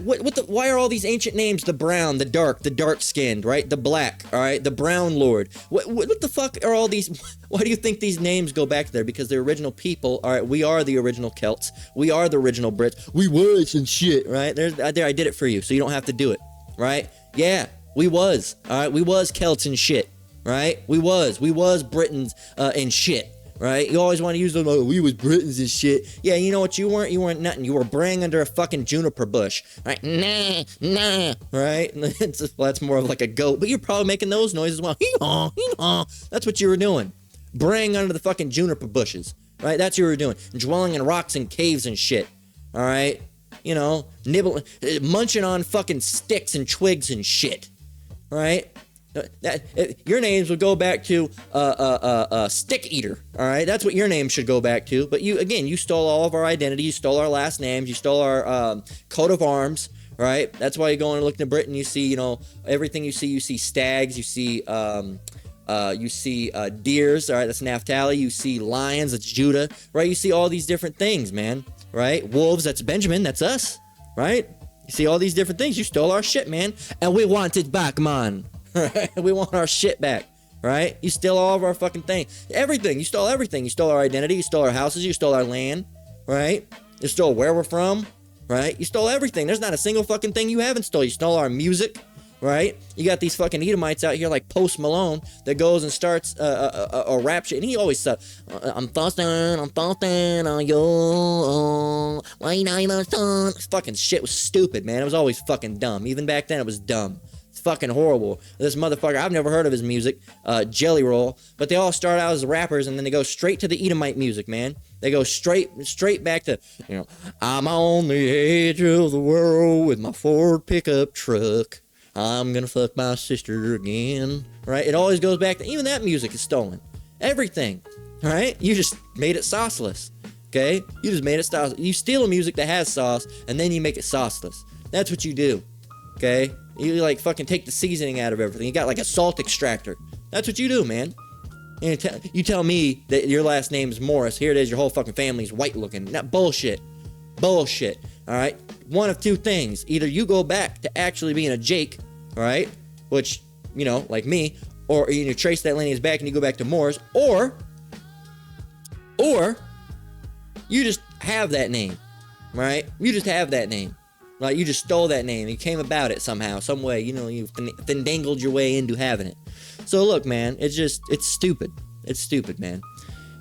are all these ancient names the brown, the dark skinned, right, the black, all right, the brown Lord? What the fuck are all these? Why do you think these names go back there? Because the original people, all right, we are the original Celts, we are the original Brits, we was and shit, right? There, I did it for you, so you don't have to do it, right? Yeah, we was, all right, we was Celts and shit, right? We was Britons and shit. Right? You always want to use them, oh, we was Britons and shit. Yeah, you know what you weren't? You weren't nothing. You were braying under a fucking juniper bush. Right? Nah. Right? That's more of like a goat. But you're probably making those noises as well. Hee-haw, hee-haw. That's what you were doing. Braying under the fucking juniper bushes. Right? That's what you were doing. Dwelling in rocks and caves and shit. Alright? You know, nibbling, munching on fucking sticks and twigs and shit. Right? Your names would go back to stick eater, all right? That's what your name should go back to. But you stole all of our identity. You stole our last names. You stole our coat of arms, right? That's why you go and look in Britain. You see, you know, everything you see. You see stags. You see deers. All right, that's Naphtali. You see lions. That's Judah, right? You see all these different things, man, right? Wolves. That's Benjamin. That's us, right? You see all these different things. You stole our shit, man, and we want it back, man. Right? We want our shit back, right? You steal all of our fucking things. Everything. You stole everything. You stole our identity. You stole our houses. You stole our land, right? You stole where we're from, right? You stole everything. There's not a single fucking thing you haven't stole. You stole our music, right? You got these fucking Edomites out here like Post Malone that goes and starts a rap shit, and he always says, I'm thirsting on you. Why not even son? Fucking shit was stupid, man. It was always fucking dumb. Even back then, it was dumb. Fucking horrible. This motherfucker, I've never heard of his music, Jelly Roll, but they all start out as rappers and then they go straight to the Edomite music, man. They go straight back to, you know, I'm on the edge of the world with my Ford pickup truck. I'm gonna fuck my sister again, right? It always goes back to, even that music is stolen. Everything, right? You just made it sauceless, okay? You just made it sauceless. You steal a music that has sauce and then you make it sauceless. That's what you do, okay? You like fucking take the seasoning out of everything. You got like a salt extractor. That's what you do, man. And you tell me that your last name's Morris. Here it is, your whole fucking family's white looking. Not bullshit. Bullshit. Alright? One of two things. Either you go back to actually being a Jake, alright? Which, you know, like me. Or you trace that lineage back and you go back to Morris. Or you just have that name. Right? You just have that name. Like, you just stole that name. You came about it somehow, some way. You know, you dangled your way into having it. So, look, man, it's stupid. It's stupid, man.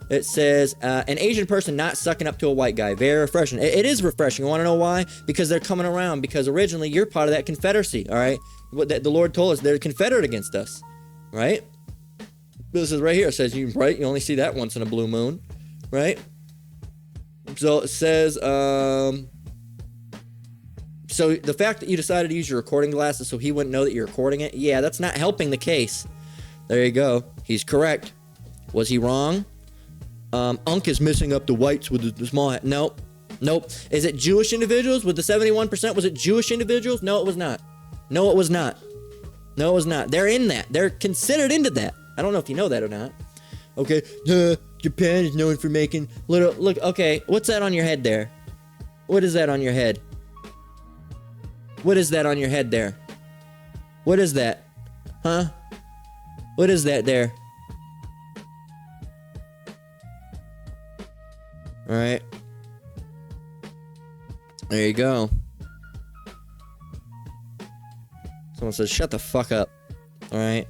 It says, an Asian person not sucking up to a white guy. Very refreshing. It is refreshing. You want to know why? Because they're coming around. Because originally, you're part of that confederacy, all right? What the Lord told us, they're confederate against us, right? This is right here. It says, you only see that once in a blue moon, right? So, it says, so the fact that you decided to use your recording glasses so he wouldn't know that you're recording it, yeah, that's not helping the case. There you go. He's correct. Was he wrong? Unk is missing up the whites with the small hat. Nope. Is it Jewish individuals with the 71%? Was it Jewish individuals? No, it was not. They're in that. They're considered into that. I don't know if you know that or not. Okay. Japan is known for making little... Look, okay. What's that on your head there? What is that on your head? What is that on your head there? What is that? Huh? What is that there? Alright. There you go. Someone says, shut the fuck up. Alright.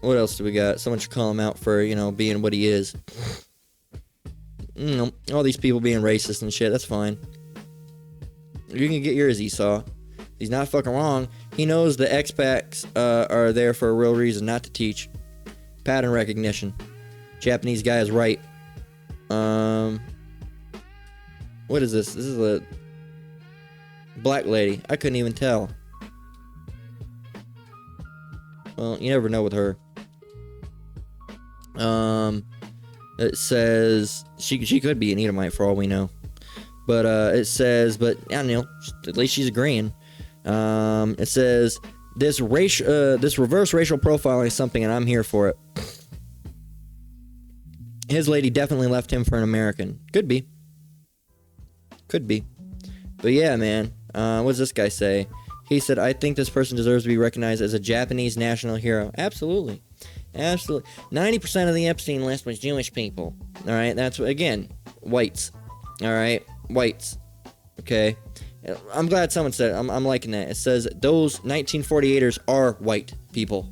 What else do we got? Someone should call him out for, you know, being what he is. You know, all these people being racist and shit, that's fine. You can get yours, Esau. He's not fucking wrong. He knows the expats are there for a real reason, not to teach. Pattern recognition. Japanese guy is right. What is this? This is a black lady. I couldn't even tell. Well, you never know with her. It says she could be an Edomite for all we know. But it says, but I don't know, at least she's agreeing. It says this reverse racial profiling is something, and I'm here for it. His lady definitely left him for an American. Could be. But yeah, man. What does this guy say? He said, I think this person deserves to be recognized as a Japanese national hero. Absolutely. 90% of the Epstein list was Jewish people. All right. That's, again, whites. All right. Whites. Okay. I'm glad someone said it. I'm liking that. It says those 1948ers are white people.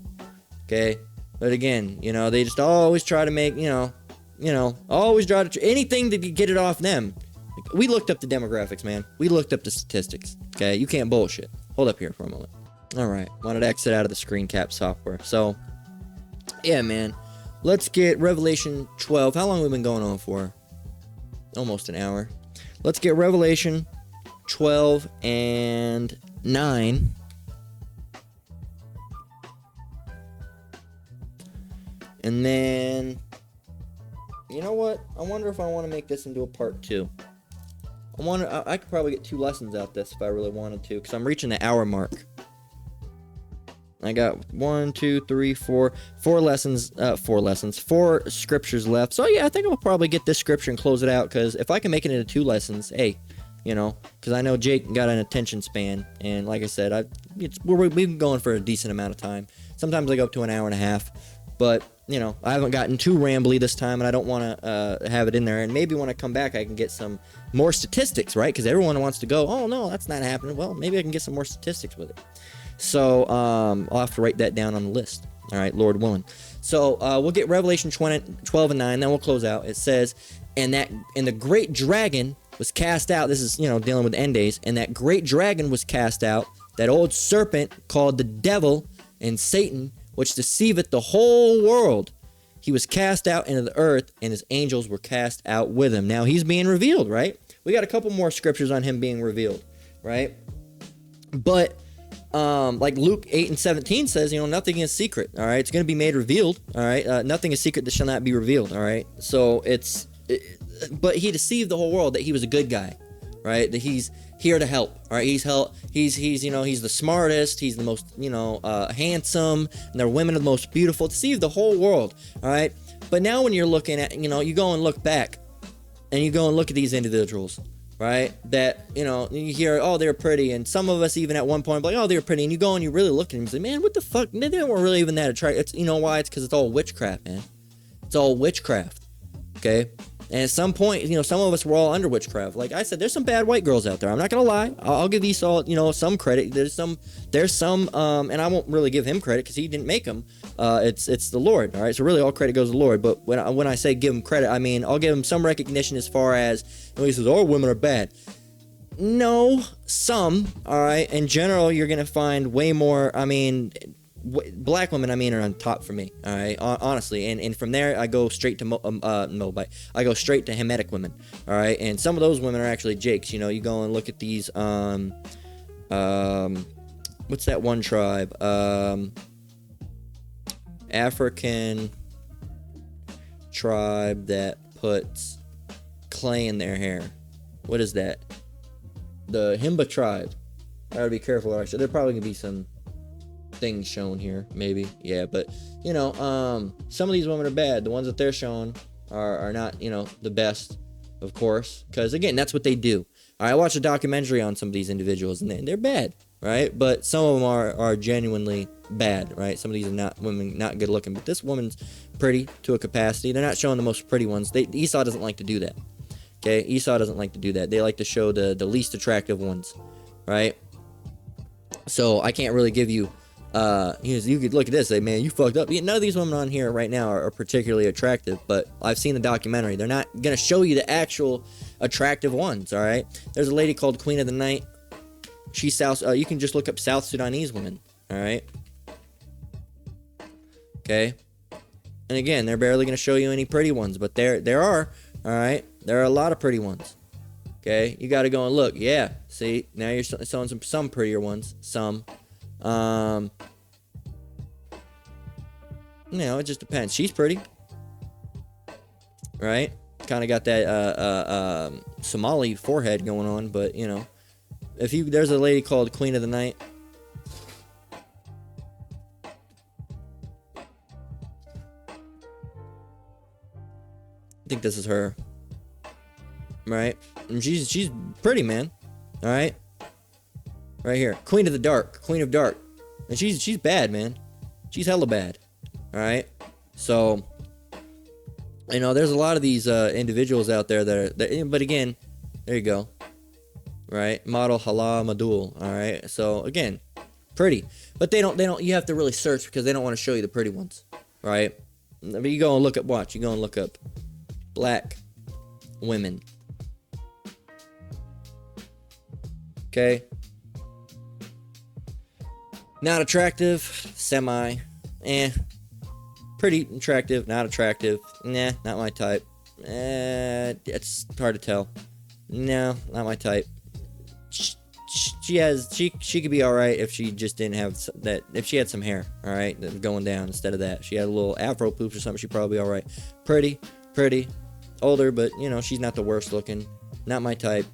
Okay. But again, they just always try to make, always try to anything to get it off them. We looked up the demographics, man. We looked up the statistics. Okay. You can't bullshit. Hold up here for a moment. All right. Wanted to exit out of the screen cap software. So, yeah, man. Let's get Revelation 12. How long have we been going on for? Almost an hour. Let's get Revelation 12 and 9. And then, you know what? I wonder if I want to make this into a part 2. I could probably get 2 lessons out of this if I really wanted to, because I'm reaching the hour mark. I got 4 scriptures left. So yeah, I think I'll probably get this scripture and close it out, because if I can make it into 2 lessons, hey, because I know Jake got an attention span, and like I said, we've been going for a decent amount of time. Sometimes I go up to an hour and a half, but I haven't gotten too rambly this time, and I don't want to have it in there. And maybe when I come back, I can get some more statistics, right? Because everyone wants to go, oh no, that's not happening. Well, maybe I can get some more statistics with it. So I'll have to write that down on the list. All right, Lord willing. So we'll get Revelation 12 and 9, then we'll close out. It says, and the great dragon was cast out. This is, dealing with the end days. And that great dragon was cast out, that old serpent called the devil and Satan, which deceiveth the whole world. He was cast out into the earth, and his angels were cast out with him. Now he's being revealed, right? We got a couple more scriptures on him being revealed, right? But like Luke 8 and 17 says, nothing is secret, all right? It's going to be made revealed, all right? Nothing is secret that shall not be revealed, all right? So but he deceived the whole world that he was a good guy, right? That he's here to help, all right? He's the smartest, he's the most, handsome, and their women are the most beautiful. Deceived the whole world, all right? But now when you're looking at, you go and look back, and you go and look at these individuals, right? That, you hear, oh, they're pretty, and some of us even at one point, like, oh, they're pretty, and you go and you really look at them and say, man, what the fuck? They weren't really even that attractive. It's, why? It's because it's all witchcraft, man. It's all witchcraft, okay? And at some point, some of us were all under witchcraft. Like I said, there's some bad white girls out there. I'm not gonna lie. I'll give Esau, some credit. There's some, and I won't really give him credit because he didn't make them. It's the Lord, all right. So really, all credit goes to the Lord. But when I say give him credit, I mean I'll give him some recognition as far as he says, "Oh, women are bad." No, some, all right. In general, you're gonna find way more. I mean, black women, are on top for me, all right, honestly, and from there I go straight to I go straight to Hamitic women, all right, and some of those women are actually Jakes. You go and look at these what's that one tribe, African tribe that puts clay in their hair. What is that? The Himba tribe. I gotta be careful, actually. There probably gonna be some things shown here, maybe, yeah, but some of these women are bad. The ones that they're showing are not, the best, of course, because again, that's what they do. I watched a documentary on some of these individuals, and they're bad, right? But some of them are genuinely bad, right? Some of these are women not good looking, but this woman's pretty to a capacity. They're not showing the most pretty ones. Esau doesn't like to do that. Okay, Esau doesn't like to do that. They like to show the least attractive ones, right? So I can't really give you. You could look at this and say, man, you fucked up. None of these women on here right now are particularly attractive, but I've seen the documentary. They're not going to show you the actual attractive ones, all right? There's a lady called Queen of the Night. She's South. You can just look up South Sudanese women, all right? Okay? And again, they're barely going to show you any pretty ones, but there are, all right? There are a lot of pretty ones, okay? You got to go and look. Yeah, see? Now you're showing some prettier ones, some. you know, it just depends. She's pretty, right? Kind of got that Somali forehead going on, but you know, there's a lady called Queen of the Night. I think this is her, right? And she's pretty, man. All right, right here, Queen of the Dark, Queen of Dark, and she's bad, man. She's hella bad. All right, so you know, there's a lot of these individuals out there that but again, there you go, right? Model Hala Madul. All right, so again, pretty, but they don't. You have to really search because they don't want to show you the pretty ones, right? But you go and look up. Watch, you go and look up black women. Okay. Not attractive, semi, pretty attractive, not attractive, nah, not my type. It's hard to tell. No, not my type. She could be all right if she just didn't have that. If she had some hair, all right, going down instead of that. She had a little afro poops or something. She'd probably be all right. Pretty, older, but you know, she's not the worst looking. Not my type.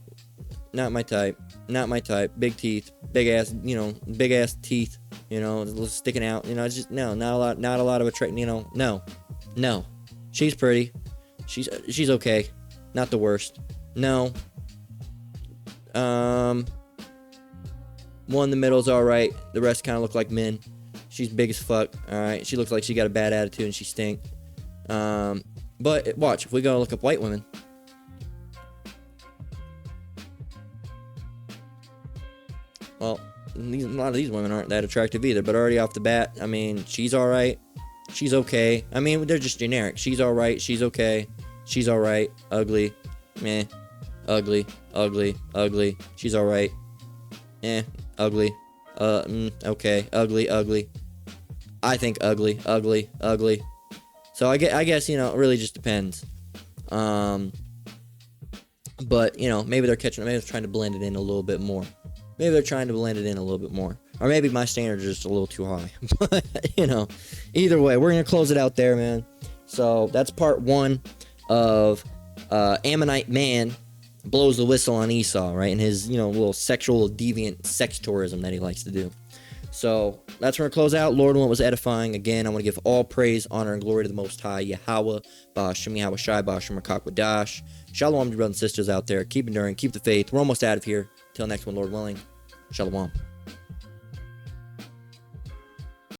Not my type. Not my type. Big teeth, big ass, you know, big ass teeth, you know, sticking out. You know, it's just no, not a lot of attraction. You know, no. She's pretty. She's okay. Not the worst. No. One in the middle's all right. The rest kind of look like men. She's big as fuck. All right. She looks like she got a bad attitude and she stink. But watch, if we go look up white women. Well, a lot of these women aren't that attractive either, but already off the bat, I mean, she's all right. She's okay. I mean, they're just generic. She's all right. She's okay. She's all right. Ugly. Meh. Ugly. She's all right. Ugly. Okay. Ugly. I think ugly. So I guess, you know, it really just depends. But, you know, maybe they're trying to blend it in a little bit more. Or maybe my standards are just a little too high. But, you know, either way, we're going to close it out there, man. So that's part 1 of Ammonite man blows the whistle on Esau, right? And his, you know, little sexual deviant sex tourism that he likes to do. So that's where we close out. Lord willing, it was edifying. Again, I want to give all praise, honor, and glory to the Most High, Yahweh, Ba'ashem Yahweh Shai, Ba'ashem Rakak Wadash. Shalom to brothers and sisters out there. Keep enduring, keep the faith. We're almost out of here. Till next one, Lord willing. Shalom.